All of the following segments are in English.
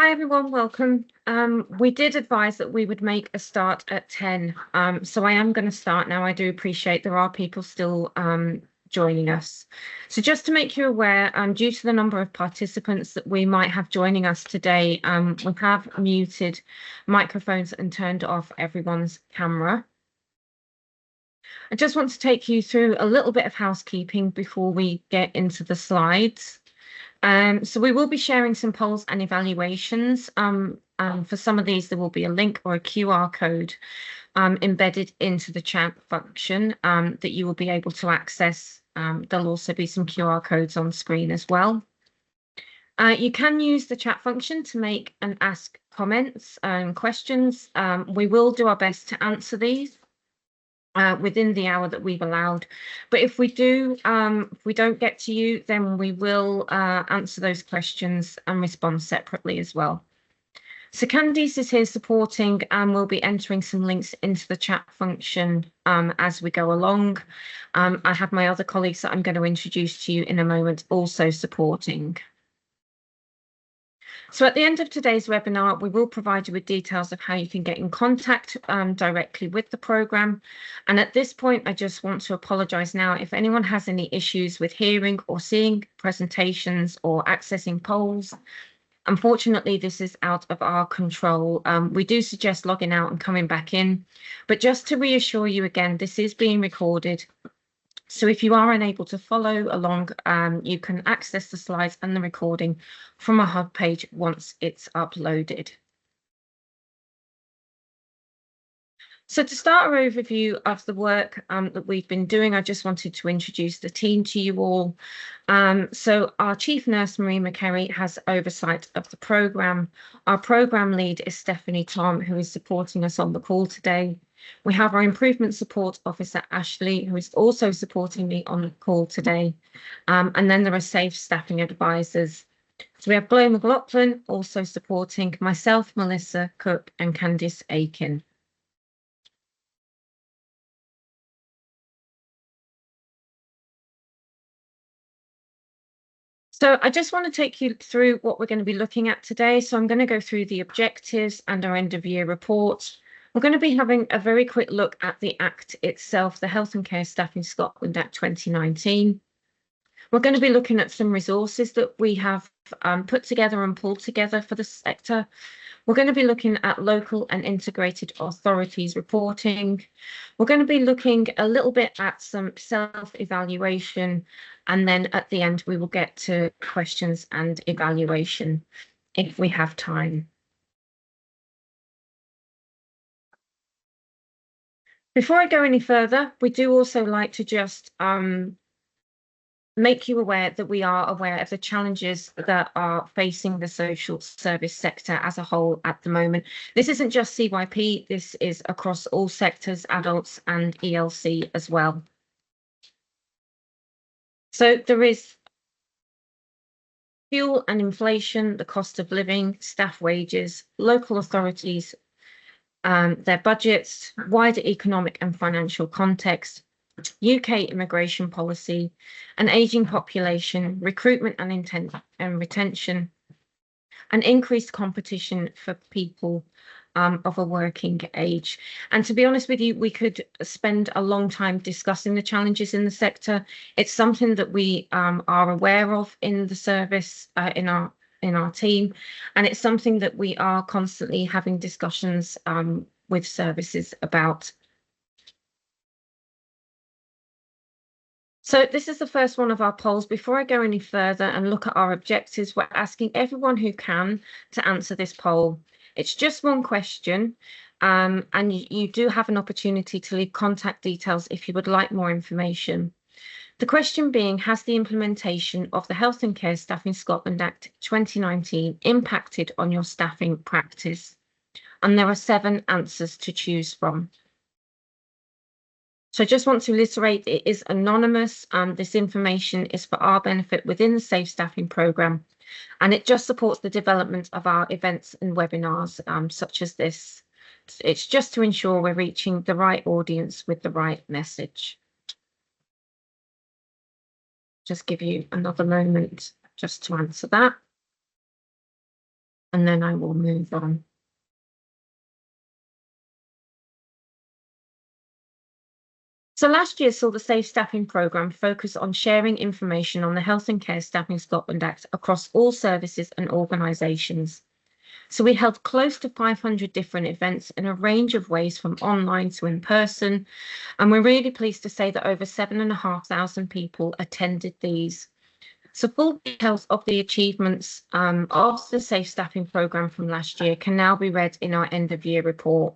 Hi everyone, welcome. We did advise that we would make a start at 10. So I am going to start now. I do appreciate there are people still joining us. So just to make you aware, due to the number of participants that we might have joining us today, we have muted microphones and turned off everyone's camera. I just want to take you through a little bit of housekeeping before we get into the slides. So we will be sharing some polls and evaluations. For some of these, there will be a link or a QR code embedded into the chat function that you will be able to access. There'll also be some QR codes on screen as well. You can use the chat function to make and ask comments and questions. We will do our best to answer these within the hour that we've allowed. But if we don't get to you, then we will answer those questions and respond separately as well. So Candice is here supporting, and we'll be entering some links into the chat function as we go along. I have my other colleagues that I'm going to introduce to you in a moment also supporting. So at the end of today's webinar, we will provide you with details of how you can get in contact directly with the programme. And at this point, I just want to apologise now if anyone has any issues with hearing or seeing presentations or accessing polls. Unfortunately, this is out of our control. We do suggest logging out and coming back in. But just to reassure you again, this is being recorded. So if you are unable to follow along, you can access the slides and the recording from our hub page once it's uploaded. So to start our overview of the work that we've been doing, I just wanted to introduce the team to you all. So our Chief Nurse, Marie McCary, has oversight of the programme. Our programme lead is Stephanie Tom, who is supporting us on the call today. We have our Improvement Support Officer, Ashley, who is also supporting me on the call today. And then there are Safe Staffing Advisors. So we have Blair McLaughlin also supporting myself, Melissa Cook, and Candice Aiken. So I just want to take you through what we're going to be looking at today. So I'm going to go through the objectives and our end of year report. We're going to be having a very quick look at the Act itself, the Health and Care Staffing Scotland Act 2019. We're going to be looking at some resources that we have put together and pulled together for the sector. We're going to be looking at local and integrated authorities reporting. We're going to be looking a little bit at some self-evaluation, and then at the end we will get to questions and evaluation if we have time. Before I go any further, we do also like to just make you aware that we are aware of the challenges that are facing the social service sector as a whole at the moment. This isn't just CYP, this is across all sectors, adults and ELC as well. So there is fuel and inflation, the cost of living, staff wages, local authorities, their budgets, wider economic and financial context, UK immigration policy, an ageing population, recruitment and retention, and increased competition for people of a working age. And to be honest with you, we could spend a long time discussing the challenges in the sector. It's something that we are aware of in the service, in our team, and it's something that we are constantly having discussions with services about. So this is the first one of our polls. Before I go any further and look at our objectives, we're asking everyone who can to answer this poll. It's just one question, and you do have an opportunity to leave contact details if you would like more information. The question being, has the implementation of the Health and Care Staffing Scotland Act 2019 impacted on your staffing practice? And there are 7 answers to choose from. So I just want to reiterate, it is anonymous, and this information is for our benefit within the Safe Staffing programme, and it just supports the development of our events and webinars such as this. It's just to ensure we're reaching the right audience with the right message. Just give you another moment just to answer that. and then I will move on. So last year saw the Safe Staffing programme focus on sharing information on the Health and Care Staffing Scotland Act across all services and organisations. So we held close to 500 different events in a range of ways from online to in person. And we're really pleased to say that over 7,500 people attended these. So full details of the achievements of the Safe Staffing programme from last year can now be read in our end of year report.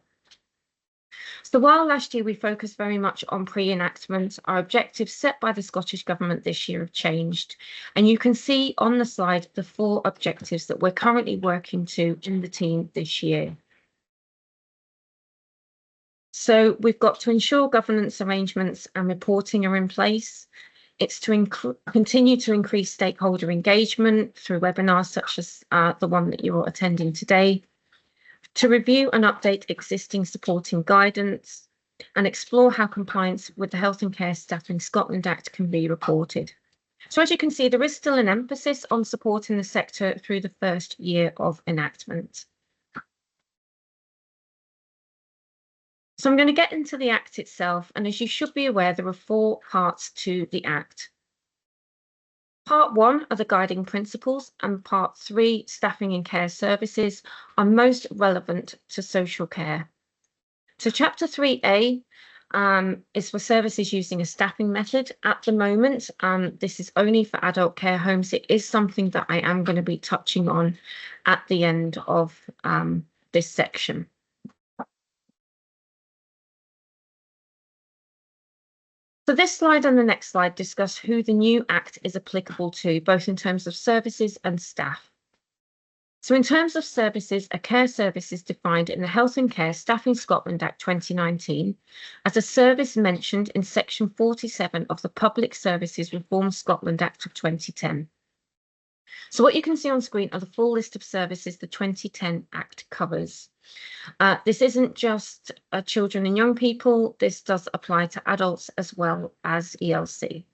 So while last year we focused very much on pre-enactment, our objectives set by the Scottish Government this year have changed. And you can see on the slide the 4 objectives that we're currently working to in the team this year. So we've got to ensure governance arrangements and reporting are in place. It's to continue to increase stakeholder engagement through webinars such as the one that you're attending today, to review and update existing supporting guidance, and explore how compliance with the Health and Care Staffing Scotland Act can be reported. So as you can see, there is still an emphasis on supporting the sector through the first year of enactment. So I'm going to get into the Act itself, and as you should be aware, there are 4 parts to the Act. Part 1 are the guiding principles, and Part 3, staffing and care services, are most relevant to social care. So Chapter 3A is for services using a staffing method. At the moment, this is only for adult care homes. It is something that I am going to be touching on at the end of this section. So this slide and the next slide discuss who the new Act is applicable to, both in terms of services and staff. So in terms of services, a care service is defined in the Health and Care Staffing Scotland Act 2019 as a service mentioned in section 47 of the Public Services Reform Scotland Act of 2010. So what you can see on screen are the full list of services the 2010 Act covers. This isn't just children and young people, this does apply to adults as well as ELC.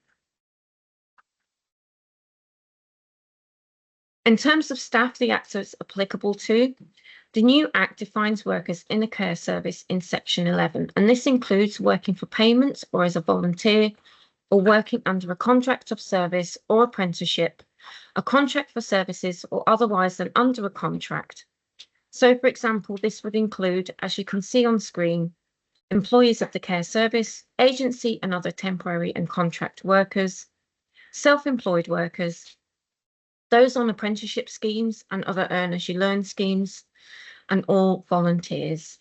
In terms of staff the Act is applicable to, the new Act defines workers in a care service in section 11, and this includes working for payment or as a volunteer, or working under a contract of service or apprenticeship, a contract for services or otherwise than under a contract. So, for example, this would include, as you can see on screen, employees of the care service, agency and other temporary and contract workers, self-employed workers, those on apprenticeship schemes and other earn as you learn schemes, and all volunteers.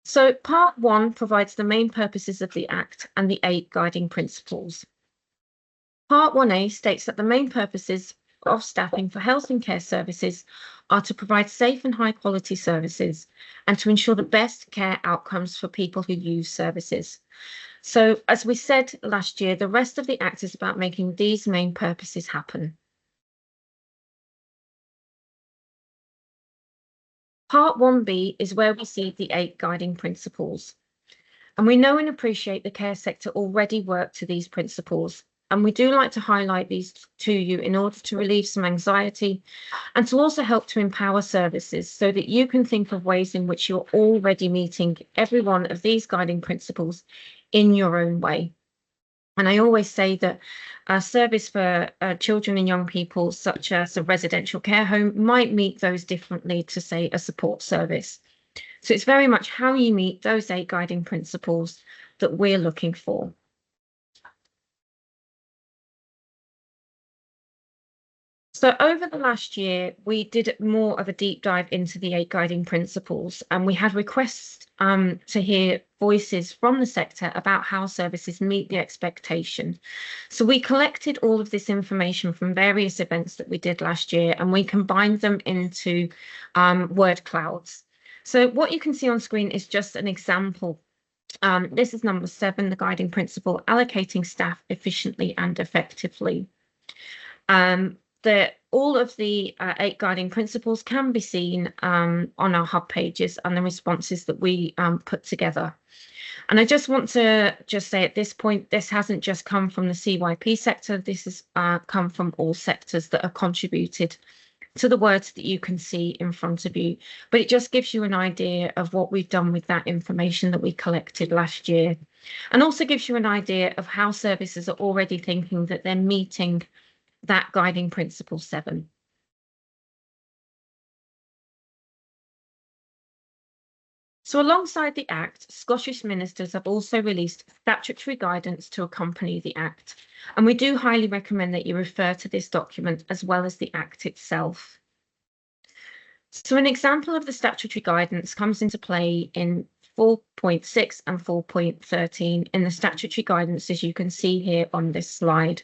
So Part 1 provides the main purposes of the Act and the 8 guiding principles. Part 1A states that the main purposes of staffing for health and care services are to provide safe and high quality services and to ensure the best care outcomes for people who use services. So as we said last year, the rest of the Act is about making these main purposes happen. Part 1B is where we see the 8 guiding principles. And we know and appreciate the care sector already work to these principles. And we do like to highlight these to you in order to relieve some anxiety and to also help to empower services so that you can think of ways in which you're already meeting every one of these guiding principles in your own way. And I always say that a service for children and young people, such as a residential care home, might meet those differently to, say, a support service. So it's very much how you meet those 8 guiding principles that we're looking for. So over the last year, we did more of a deep dive into the 8 guiding principles, and we had requests to hear voices from the sector about how services meet the expectation. So we collected all of this information from various events that we did last year, and we combined them into word clouds. So what you can see on screen is just an example. This is number 7, the guiding principle, allocating staff efficiently and effectively. All of the 8 guiding principles can be seen on our hub pages and the responses that we put together. And I just want to say at this point, this hasn't just come from the CYP sector. This has come from all sectors that have contributed to the words that you can see in front of you. But it just gives you an idea of what we've done with that information that we collected last year. And also gives you an idea of how services are already thinking that they're meeting that guiding principle 7. So alongside the Act, Scottish ministers have also released statutory guidance to accompany the Act. And we do highly recommend that you refer to this document as well as the Act itself. So an example of the statutory guidance comes into play in 4.6 and 4.13 in the statutory guidance, as you can see here on this slide.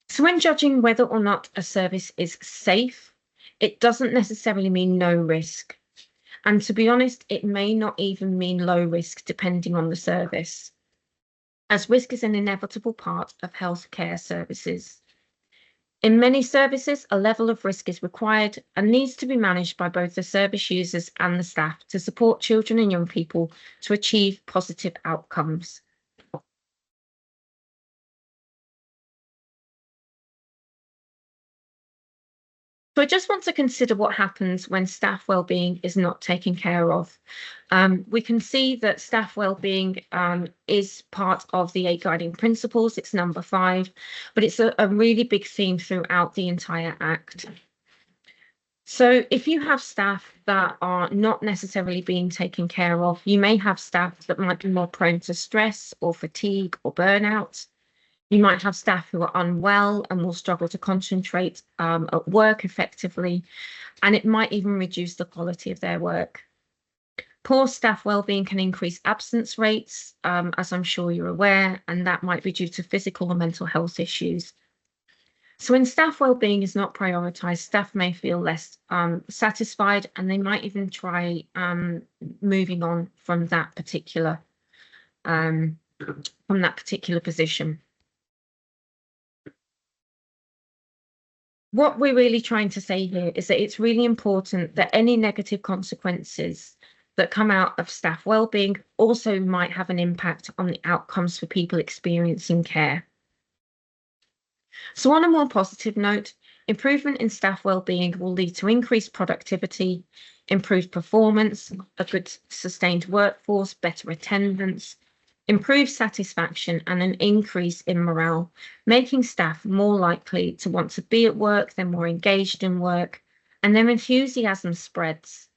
So when judging whether or not a service is safe, it doesn't necessarily mean no risk. And to be honest, it may not even mean low risk depending on the service, as risk is an inevitable part of healthcare services. In many services, a level of risk is required and needs to be managed by both the service users and the staff to support children and young people to achieve positive outcomes. So I just want to consider what happens when staff wellbeing is not taken care of. We can see that staff wellbeing is part of the 8 guiding principles. It's number 5, but it's a really big theme throughout the entire Act. So if you have staff that are not necessarily being taken care of, you may have staff that might be more prone to stress or fatigue or burnout. You might have staff who are unwell and will struggle to concentrate at work effectively, and it might even reduce the quality of their work. Poor staff wellbeing can increase absence rates, as I'm sure you're aware, and that might be due to physical or mental health issues. So when staff wellbeing is not prioritised, staff may feel less satisfied, and they might even try moving on from that particular position. What we're really trying to say here is that it's really important that any negative consequences that come out of staff wellbeing also might have an impact on the outcomes for people experiencing care. So on a more positive note, improvement in staff wellbeing will lead to increased productivity, improved performance, a good sustained workforce, better attendance, improved satisfaction, and an increase in morale, making staff more likely to want to be at work, they're more engaged in work, and their enthusiasm spreads.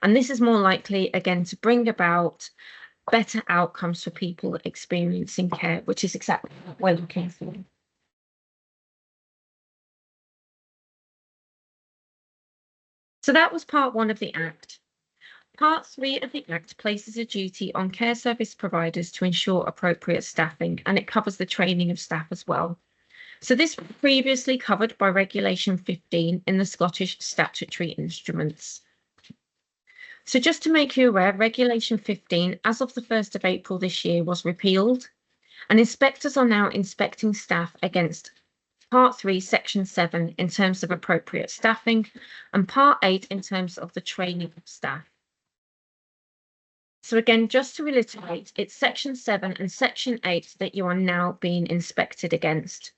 And this is more likely, again, to bring about better outcomes for people experiencing care, which is exactly what we're looking for. So that was part 1 of the Act. Part 3 of the Act places a duty on care service providers to ensure appropriate staffing, and it covers the training of staff as well. So this was previously covered by Regulation 15 in the Scottish statutory instruments. So just to make you aware, Regulation 15, as of the 1st of April this year, was repealed, and inspectors are now inspecting staff against Part 3, Section 7 in terms of appropriate staffing, and Part 8 in terms of the training of staff. So again, just to reiterate, it's Section 7 and Section 8 that you are now being inspected against.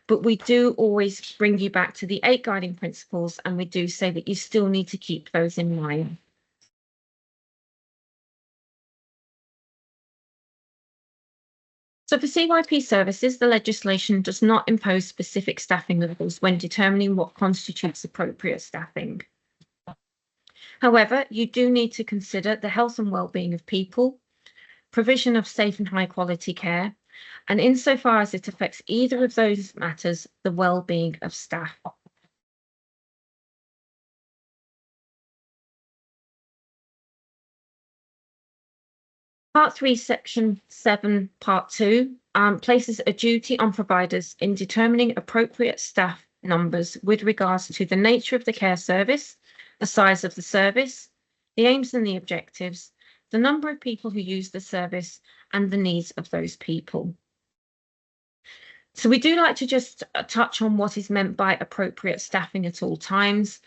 But we do always bring you back to the 8 guiding principles, and we do say that you still need to keep those in mind. So for CYP services, the legislation does not impose specific staffing levels when determining what constitutes appropriate staffing. However, you do need to consider the health and well-being of people, provision of safe and high quality care, and insofar as it affects either of those matters, the well-being of staff. Part 3, Section 7, Part 2 places a duty on providers in determining appropriate staff numbers with regards to the nature of the care service, the size of the service, the aims and the objectives, the number of people who use the service, and the needs of those people. So we do like to just touch on what is meant by appropriate staffing at all times.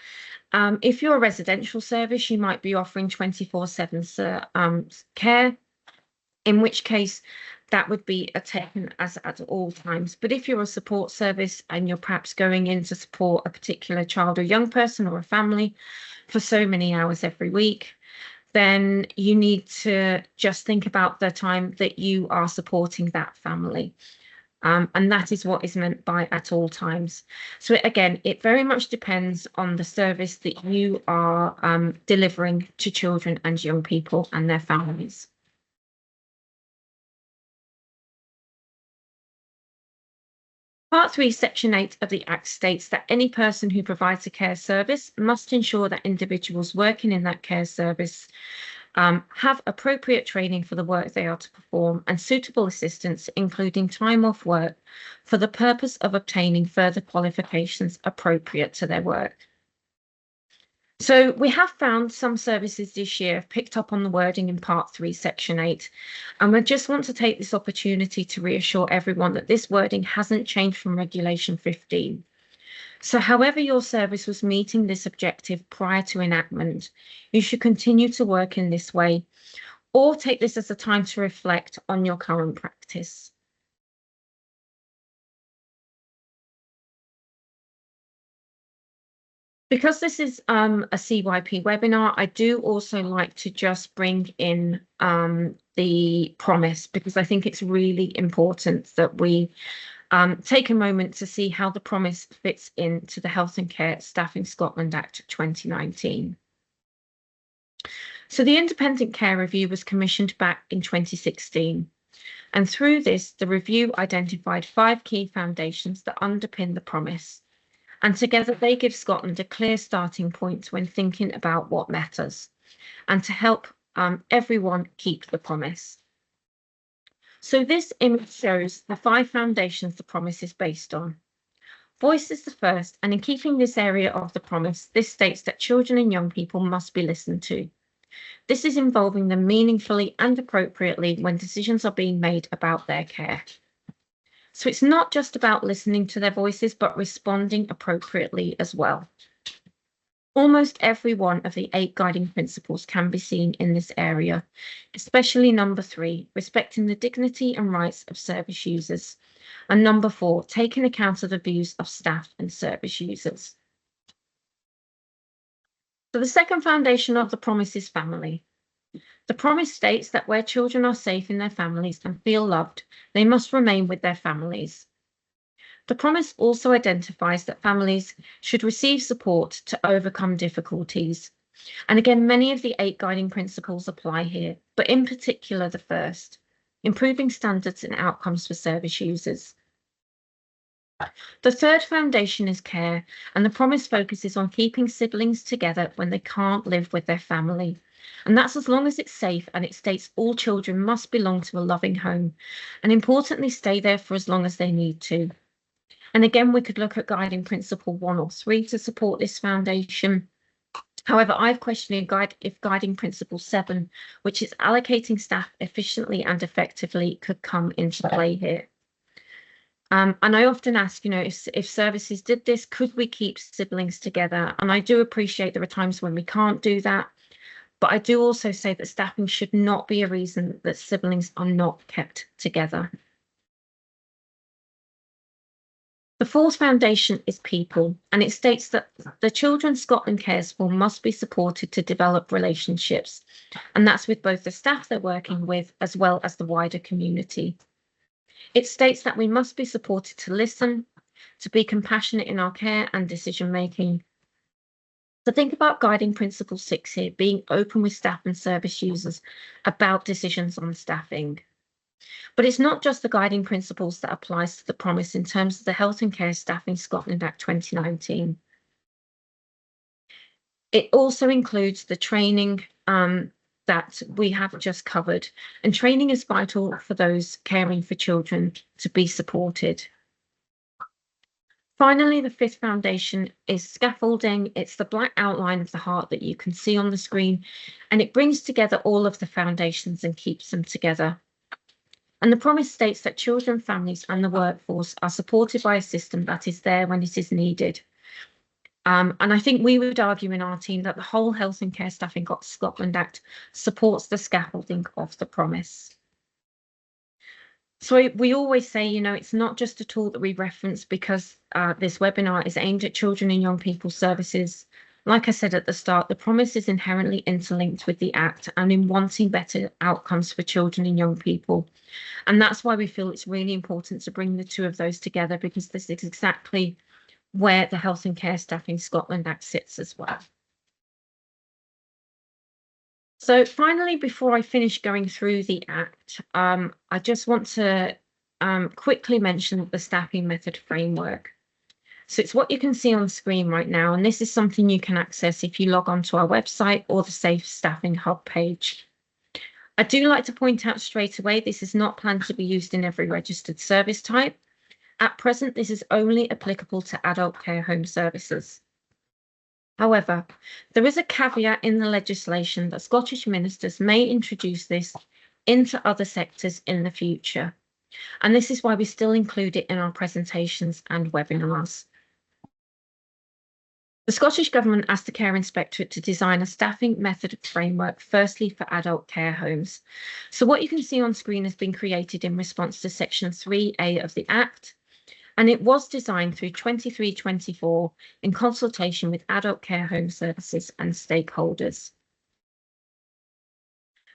If you're a residential service, you might be offering 24/7 care. in which case that would be taken as at all times. But if you're a support service and you're perhaps going in to support a particular child or young person or a family for so many hours every week, then you need to just think about the time that you are supporting that family. And that is what is meant by at all times. So again, it very much depends on the service that you are delivering to children and young people and their families. Part 3, Section 8 of the Act states that any person who provides a care service must ensure that individuals working in that care service have appropriate training for the work they are to perform and suitable assistance, including time off work, for the purpose of obtaining further qualifications appropriate to their work. So we have found some services this year have picked up on the wording in Part 3, Section 8, and we just want to take this opportunity to reassure everyone that this wording hasn't changed from Regulation 15. So however your service was meeting this objective prior to enactment, you should continue to work in this way, or take this as a time to reflect on your current practice. Because this is a CYP webinar, I do also like to just bring in the promise, because I think it's really important that we take a moment to see how the promise fits into the Health and Care Staffing Scotland Act 2019. So the Independent Care Review was commissioned back in 2016. And through this, the review identified 5 key foundations that underpin the promise. And together they give Scotland a clear starting point when thinking about what matters, and to help everyone keep the promise. So this image shows the 5 foundations the promise is based on. Voice is the first, and in keeping this area of the promise, this states that children and young people must be listened to. This is involving them meaningfully and appropriately when decisions are being made about their care. So it's not just about listening to their voices, but responding appropriately as well. Almost every one of the 8 guiding principles can be seen in this area, especially number 3, respecting the dignity and rights of service users, and number 4, taking account of the views of staff and service users. So the second foundation of the promise is family. The promise states that where children are safe in their families and feel loved, they must remain with their families. The promise also identifies that families should receive support to overcome difficulties. And again, many of the 8 guiding principles apply here, but in particular the first, improving standards and outcomes for service users. The third foundation is care, and the promise focuses on keeping siblings together when they can't live with their family. And that's as long as it's safe, and it states all children must belong to a loving home, and importantly stay there for as long as they need to. And again, we could look at guiding principle 1 or 3 to support this foundation. However, I've questioned if guiding principle 7, which is allocating staff efficiently and effectively, could come into play here. And I often ask, if services did this, could we keep siblings together? And I do appreciate there are times when we can't do that. But I do also say that staffing should not be a reason that siblings are not kept together. The fourth foundation is people, and it states that the children Scotland cares for must be supported to develop relationships, and that's with both the staff they're working with as well as the wider community. It states that we must be supported to listen, to be compassionate in our care and decision making. So think about guiding principle 6 here, being open with staff and service users about decisions on staffing. But it's not just the guiding principles that applies to the promise in terms of the Health and Care Staffing Scotland Act 2019. It also includes the training that we have just covered, and training is vital for those caring for children to be supported. Finally, the 5th foundation is scaffolding. It's the black outline of the heart that you can see on the screen, and it brings together all of the foundations and keeps them together. And the promise states that children, families and the workforce are supported by a system that is there when it is needed. And I think we would argue in our team that the whole Health and Care Staffing Scotland Act supports the scaffolding of the promise. So we always say, it's not just a tool that we reference because this webinar is aimed at children and young people services. Like I said at the start, the promise is inherently interlinked with the Act and in wanting better outcomes for children and young people. And that's why we feel it's really important to bring the two of those together, because this is exactly where the Health and Care Staffing Scotland Act sits as well. So finally, before I finish going through the Act, I just want to quickly mention the staffing method framework. So it's what you can see on screen right now, and this is something you can access if you log on to our website or the Safe Staffing Hub page. I do like to point out straight away, this is not planned to be used in every registered service type. At present, this is only applicable to adult care home services. However, there is a caveat in the legislation that Scottish ministers may introduce this into other sectors in the future. And this is why we still include it in our presentations and webinars. The Scottish Government asked the Care Inspectorate to design a staffing method framework, firstly for adult care homes. So what you can see on screen has been created in response to Section 3A of the Act, and it was designed through 23-24 in consultation with adult care home services and stakeholders.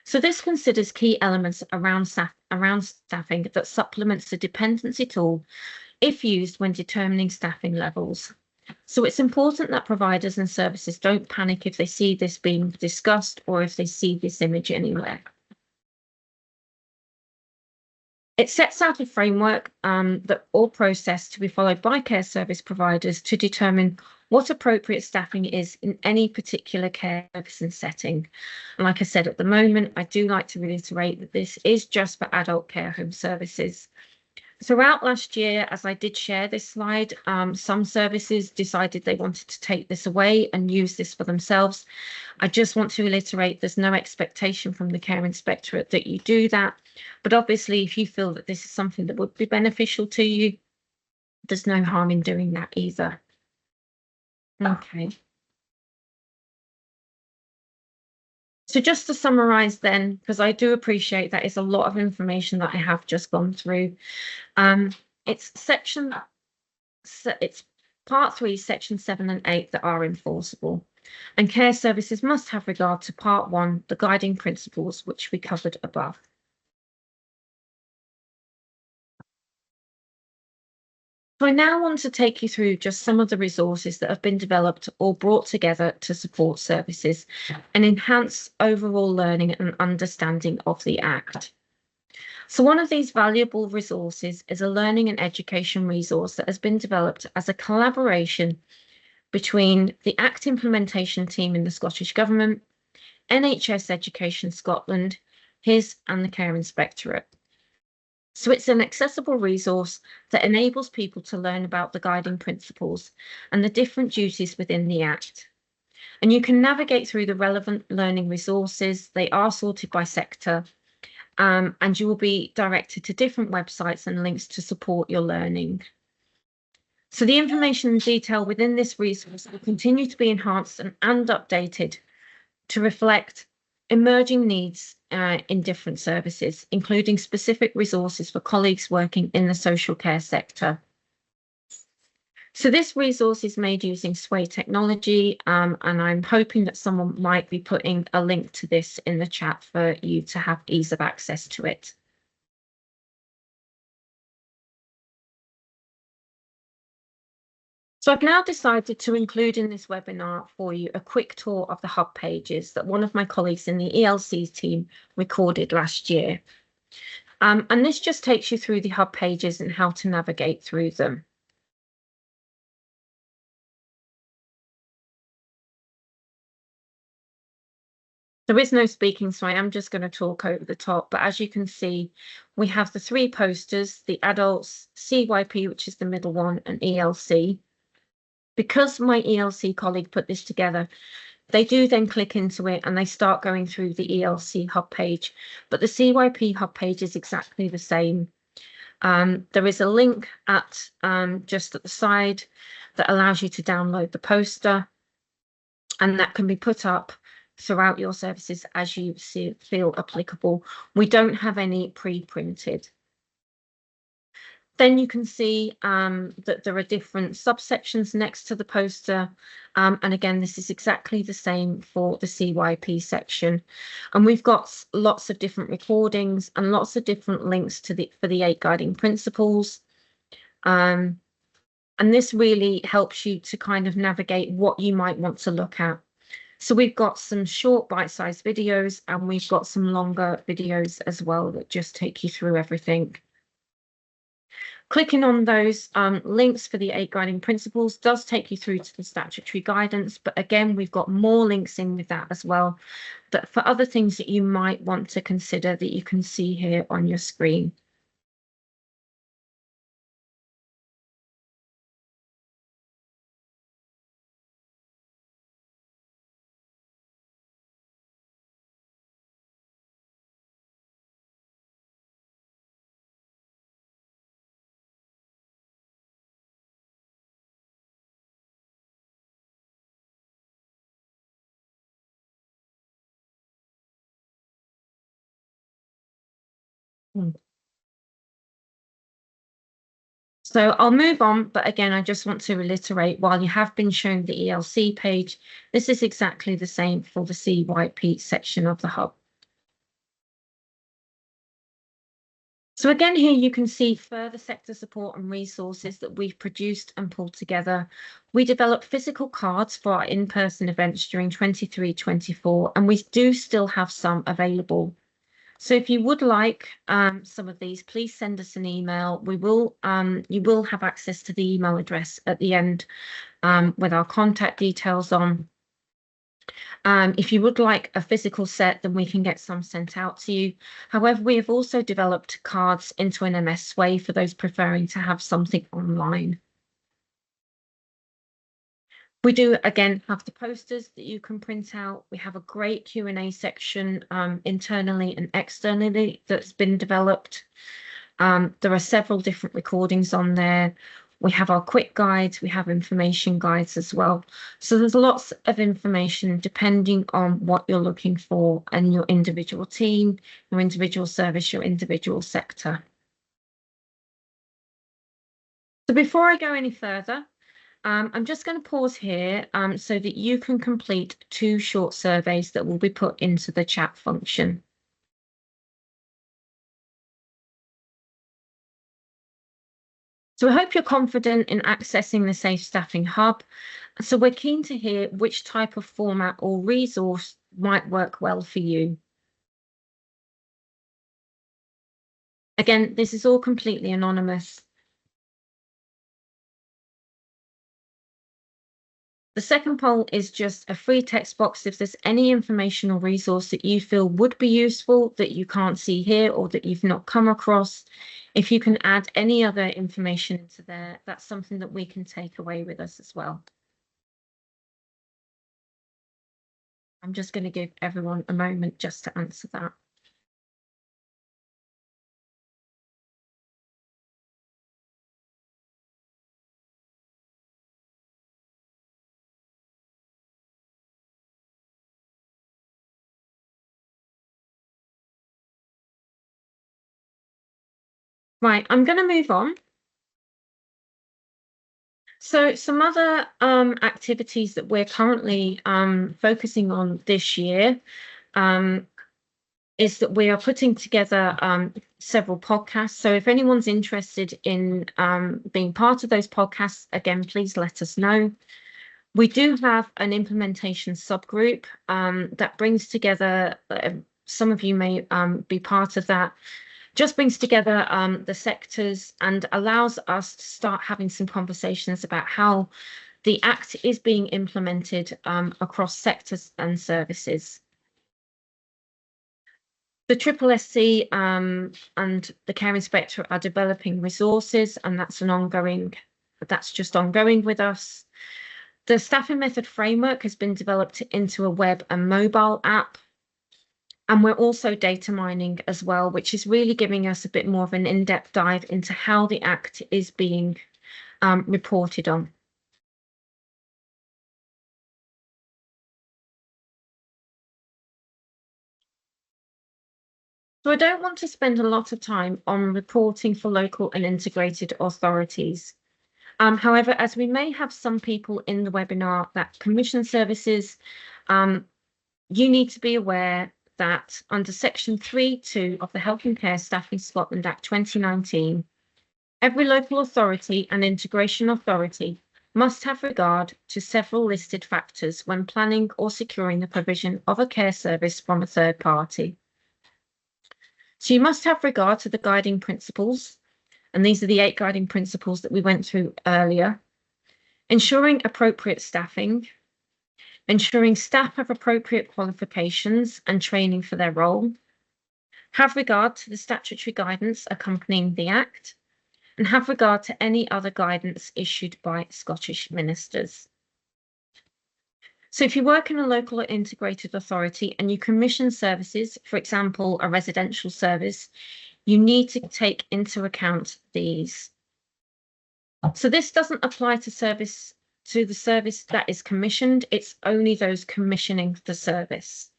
So this considers key elements around staffing that supplements the dependency tool if used when determining staffing levels. So it's important that providers and services don't panic if they see this being discussed or if they see this image anywhere. It sets out a framework that all process to be followed by care service providers to determine what appropriate staffing is in any particular care service and setting. And like I said, at the moment, I do like to reiterate that this is just for adult care home services. Throughout last year, as I did share this slide, some services decided they wanted to take this away and use this for themselves. I just want to reiterate there's no expectation from the Care Inspectorate that you do that. But obviously, if you feel that this is something that would be beneficial to you, there's no harm in doing that either. Okay. So just to summarize then, because I do appreciate that is a lot of information that I have just gone through. It's part 3, section 7 and 8 that are enforceable. And care services must have regard to part 1, the guiding principles, which we covered above. So I now want to take you through just some of the resources that have been developed or brought together to support services and enhance overall learning and understanding of the Act. So one of these valuable resources is a learning and education resource that has been developed as a collaboration between the Act implementation team in the Scottish Government, NHS Education Scotland, HIS and the Care Inspectorate. So it's an accessible resource that enables people to learn about the guiding principles and the different duties within the Act. And you can navigate through the relevant learning resources. They are sorted by sector, and you will be directed to different websites and links to support your learning. So the information and detail within this resource will continue to be enhanced and updated to reflect emerging needs in different services, including specific resources for colleagues working in the social care sector. So this resource is made using Sway technology, and I'm hoping that someone might be putting a link to this in the chat for you to have ease of access to it. So I've now decided to include in this webinar for you a quick tour of the hub pages that one of my colleagues in the ELC's team recorded last year. And this just takes you through the hub pages and how to navigate through them. There is no speaking, so I am just going to talk over the top. But as you can see, we have the 3 posters, the adults, CYP, which is the middle one, and ELC. Because my ELC colleague put this together, they do then click into it and they start going through the ELC hub page, but the CYP hub page is exactly the same. There is a link at just at the side that allows you to download the poster, and that can be put up throughout your services as you feel applicable. We don't have any pre-printed. Then you can see that there are different subsections next to the poster. And again, this is exactly the same for the CYP section. And we've got lots of different recordings and lots of different links for the 8 guiding principles. And this really helps you to kind of navigate what you might want to look at. So we've got some short bite-sized videos and we've got some longer videos as well that just take you through everything. Clicking on those links for the 8 guiding principles does take you through to the statutory guidance, but again, we've got more links in with that as well, that for other things that you might want to consider that you can see here on your screen. So I'll move on, but again, I just want to reiterate, while you have been shown the ELC page, this is exactly the same for the CYP section of the hub. So again, here you can see further sector support and resources that we've produced and pulled together. We developed physical cards for our in-person events during 23-24, and we do still have some available. So if you would like some of these, please send us an email. You will have access to the email address at the end with our contact details on. If you would like a physical set, then we can get some sent out to you. However, we have also developed cards into an MS Sway for those preferring to have something online. We do, again, have the posters that you can print out. We have a great Q&A section internally and externally that's been developed. There are several different recordings on there. We have our quick guides, we have information guides as well. So there's lots of information depending on what you're looking for and your individual team, your individual service, your individual sector. So before I go any further, I'm just going to pause here so that you can complete 2 short surveys that will be put into the chat function. So I hope you're confident in accessing the Safe Staffing Hub. So we're keen to hear which type of format or resource might work well for you. Again, this is all completely anonymous. The second poll is just a free text box. If there's any information or resource that you feel would be useful that you can't see here or that you've not come across, if you can add any other information into there, that's something that we can take away with us as well. I'm just going to give everyone a moment just to answer that. Right, I'm going to move on. So some other activities that we're currently focusing on this year is that we are putting together several podcasts. So if anyone's interested in being part of those podcasts, again, please let us know. We do have an implementation subgroup that brings together, some of you may be part of that, just brings together the sectors and allows us to start having some conversations about how the Act is being implemented across sectors and services. The SSSC and the Care Inspector are developing resources, and that's just ongoing with us. The staffing method framework has been developed into a web and mobile app. And we're also data mining as well, which is really giving us a bit more of an in-depth dive into how the Act is being reported on. So I don't want to spend a lot of time on reporting for local and integrated authorities. However, as we may have some people in the webinar that commission services, you need to be aware that under Section 3.2 of the Health and Care Staffing Scotland Act 2019, every local authority and integration authority must have regard to several listed factors when planning or securing the provision of a care service from a third party. So you must have regard to the guiding principles, and these are the 8 guiding principles that we went through earlier. Ensuring appropriate staffing, ensuring staff have appropriate qualifications and training for their role, have regard to the statutory guidance accompanying the Act, and have regard to any other guidance issued by Scottish ministers. So if you work in a local or integrated authority and you commission services, for example, a residential service, you need to take into account these. So this doesn't apply to the service that is commissioned, it's only those commissioning the service.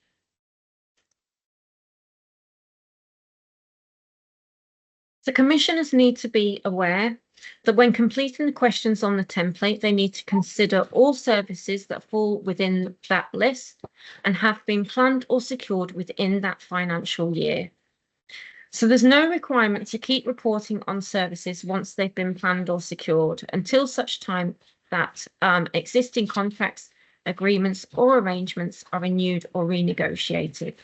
The commissioners need to be aware that when completing the questions on the template, they need to consider all services that fall within that list and have been planned or secured within that financial year. So there's no requirement to keep reporting on services once they've been planned or secured until such time that existing contracts, agreements or arrangements are renewed or renegotiated.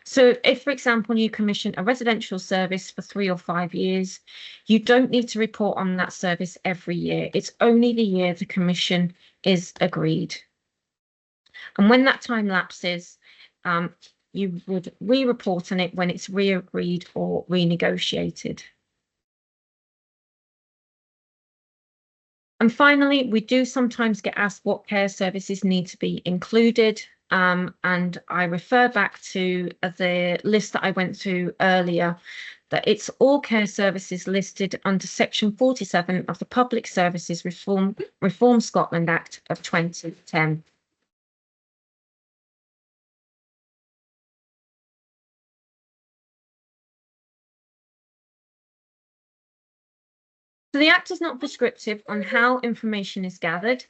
So if, for example, you commission a residential service for 3 or 5 years, you don't need to report on that service every year. It's only the year the commission is agreed. And when that time lapses, you would re-report on it when it's re-agreed or renegotiated. And finally, we do sometimes get asked what care services need to be included. And I refer back to the list that I went through earlier, that it's all care services listed under Section 47 of the Public Services Reform Scotland Act of 2010. So the Act is not prescriptive on how information is gathered.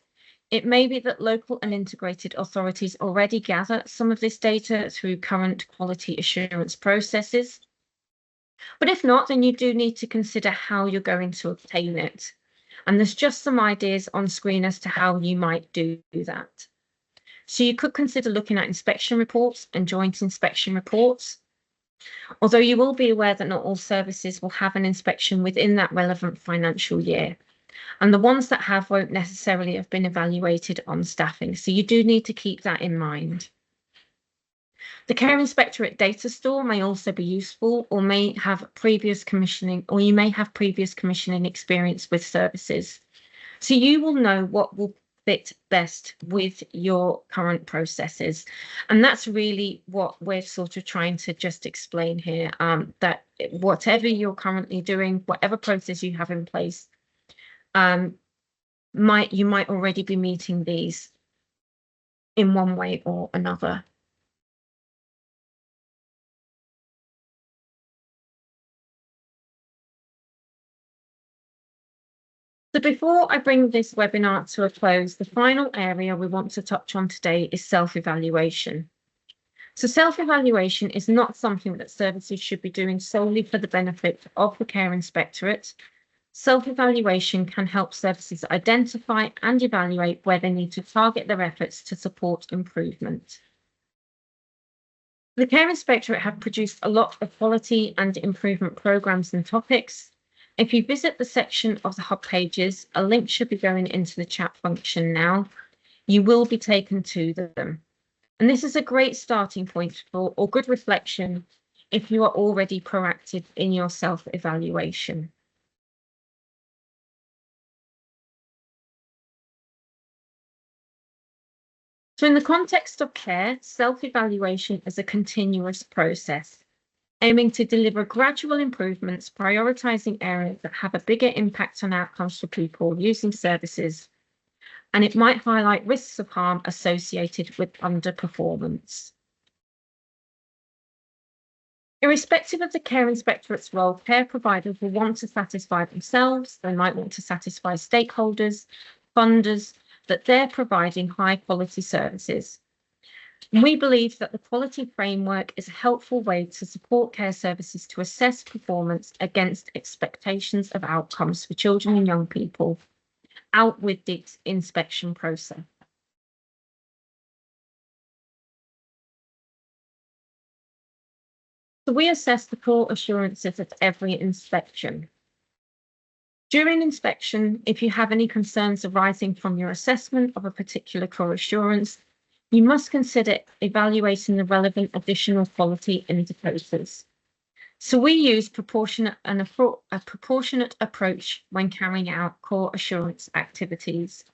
It may be that local and integrated authorities already gather some of this data through current quality assurance processes. But if not, then you do need to consider how you're going to obtain it. And there's just some ideas on screen as to how you might do that. So you could consider looking at inspection reports and joint inspection reports. Although you will be aware that not all services will have an inspection within that relevant financial year. And the ones that have won't necessarily have been evaluated on staffing. So you do need to keep that in mind. The Care Inspectorate data store may also be useful, or may have previous commissioning, or you may have previous commissioning experience with services. So you will know what will fit best with your current processes. And that's really what we're sort of trying to just explain here, that whatever you're currently doing, whatever process you have in place, you might already be meeting these in one way or another. So before I bring this webinar to a close, the final area we want to touch on today is self-evaluation. So self-evaluation is not something that services should be doing solely for the benefit of the Care Inspectorate. Self-evaluation can help services identify and evaluate where they need to target their efforts to support improvement. The Care Inspectorate have produced a lot of quality and improvement programs and topics. If you visit the section of the hub pages, a link should be going into the chat function now. You will be taken to them. And this is a great starting point for, or good reflection, if you are already proactive in your self-evaluation. So in the context of care, self-evaluation is a continuous process, aiming to deliver gradual improvements, prioritising areas that have a bigger impact on outcomes for people using services, and it might highlight risks of harm associated with underperformance. Irrespective of the care inspectorate's role, care providers will want to satisfy themselves, they might want to satisfy stakeholders, funders, that they're providing high quality services. And we believe that the quality framework is a helpful way to support care services to assess performance against expectations of outcomes for children and young people out with the inspection process. So we assess the core assurances at every inspection. During inspection, if you have any concerns arising from your assessment of a particular core assurance, you must consider evaluating the relevant additional quality indicators. So we use a proportionate approach when carrying out core assurance activities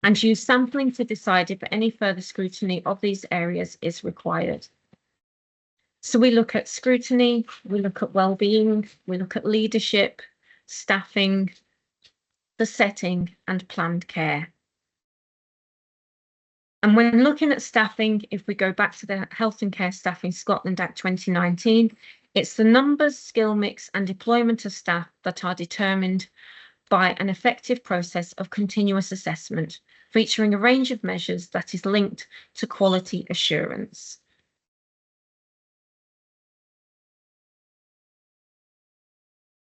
and use sampling to decide if any further scrutiny of these areas is required. So we look at scrutiny, we look at well-being, we look at leadership, staffing, the setting and planned care. And when looking at staffing, if we go back to the Health and Care Staffing Scotland Act 2019, it's the numbers, skill mix and deployment of staff that are determined by an effective process of continuous assessment, featuring a range of measures that is linked to quality assurance.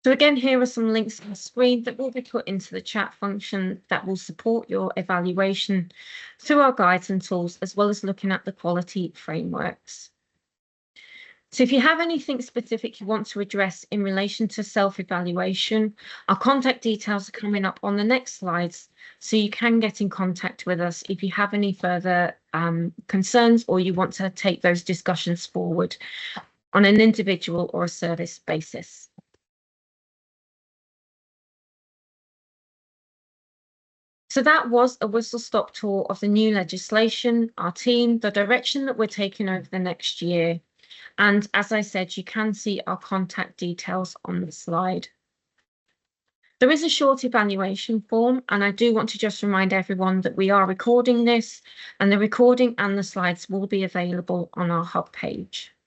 So again, here are some links on the screen that will be put into the chat function that will support your evaluation through our guides and tools, as well as looking at the quality frameworks. So if you have anything specific you want to address in relation to self-evaluation, our contact details are coming up on the next slides, so you can get in contact with us if you have any further concerns or you want to take those discussions forward on an individual or a service basis. So that was a whistle-stop tour of the new legislation, our team, the direction that we're taking over the next year. And as I said, you can see our contact details on the slide. There is a short evaluation form, and I do want to just remind everyone that we are recording this, and the recording and the slides will be available on our hub page.